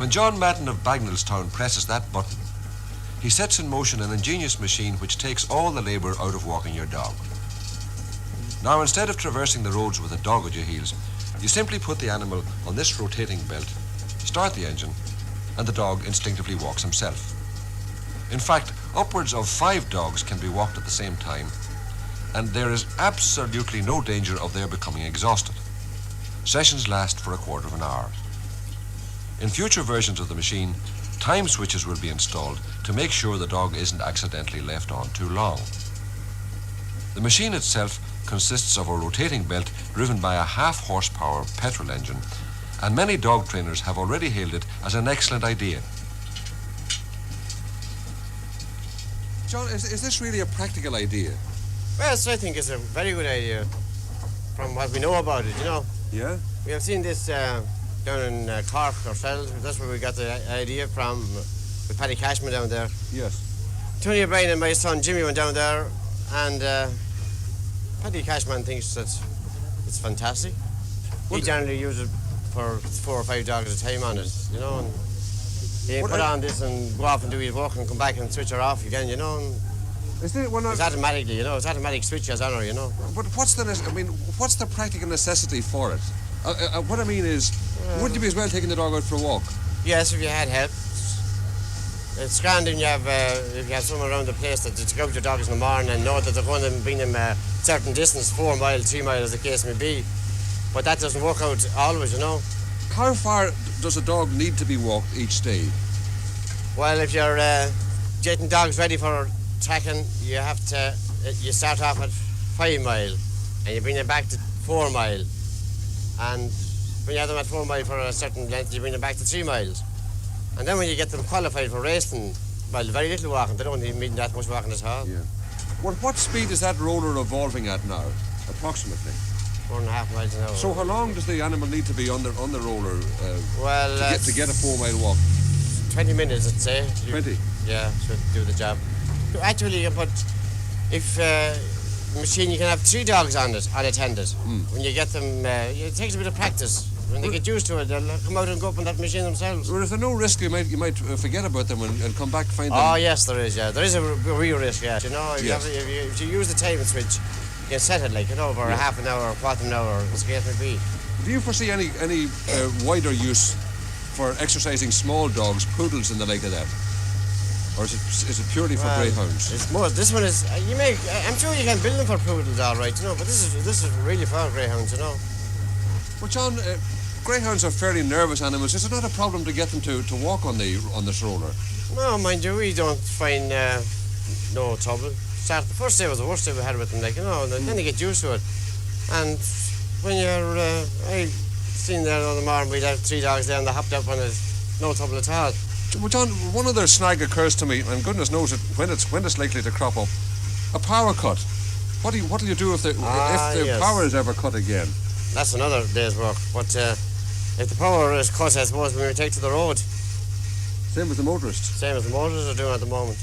When John Madden of Bagenalstown presses that button, he sets in motion an ingenious machine which takes all the labour out of walking your dog. Now, instead of traversing the roads with a dog at your heels, you simply put the animal on this rotating belt, start the engine, and the dog instinctively walks himself. In fact, upwards of 5 dogs can be walked at the same time, and there is absolutely no danger of their becoming exhausted. Sessions last for a quarter of an hour. In future versions of the machine, time switches will be installed to make sure the dog isn't accidentally left on too long. The machine itself consists of a rotating belt driven by a half-horsepower petrol engine, and many dog trainers have already hailed it as an excellent idea. John, is this really a practical idea? Well, I think it's a very good idea from what we know about it, you know. Yeah? We have seen this down in Cork ourselves. That's where we got the idea from, with Paddy Cashman down there. Yes. Tony O'Brien and my son Jimmy went down there, and Paddy Cashman thinks that it's fantastic. He generally uses it for 4 or 5 dogs at a time on it, you know. And he put on this and go off and do his walk and come back and switch her off again, you know. And it's automatically, you know. It's automatic switch as on her, you know. But what's the practical necessity for it? What I mean is, wouldn't you be as well taking the dog out for a walk? Yes, if you had help. It's grand if you have someone around the place that to go with your dogs in the morning and know that they're going to bring them a certain distance, 4 miles, 3 miles, as the case may be. But that doesn't work out always, you know. How far does a dog need to be walked each day? Well, if you're getting dogs ready for tracking, you start off at 5 mile and you bring them back to 4 mile. And when you have them at 4 mile for a certain length, you bring them back to 3 miles. And then when you get them qualified for racing, well, very little walking, they don't even need that much walking at all. Yeah. Well, what speed is that roller evolving at now, approximately? 4.5 miles an hour. So how long does the animal need to be on the roller to get a 4 mile walk? 20 minutes, I'd say. 20? Yeah, should do the job. Actually, but if machine, you can have 3 dogs on it, unattended. When you get them, it takes a bit of practice. When they get used to it, they'll come out and go up on that machine themselves. Well, is there no risk you might forget about them and come back find them? Oh, yes, there is, yeah. There is a real risk, yeah. You know, if you use the timing switch, you can set it, like, you know, over a half an hour or a quarter of an hour, as the case may be. Do you foresee any wider use for exercising small dogs, poodles and the like of that? Or is it purely for greyhounds? It's more. This one is. I'm sure you can build them for poodles, all right, you know. But this is really for greyhounds, you know. Well, John, greyhounds are fairly nervous animals. Is it not a problem to get them to walk on this roller? No, mind you, we don't find no trouble. The first day was the worst day we had with them, like, you know. And then they get used to it. And when you're, I seen there the other morning, we'd have 3 dogs there and they hopped up on it, no trouble at all. Well, John, one other snag occurs to me, and goodness knows it when it's likely to crop up. A power cut. What do you do if the power is ever cut again? That's another day's work. But if the power is cut, I suppose we take to the road. Same as the motorists? Same as the motorists are doing at the moment.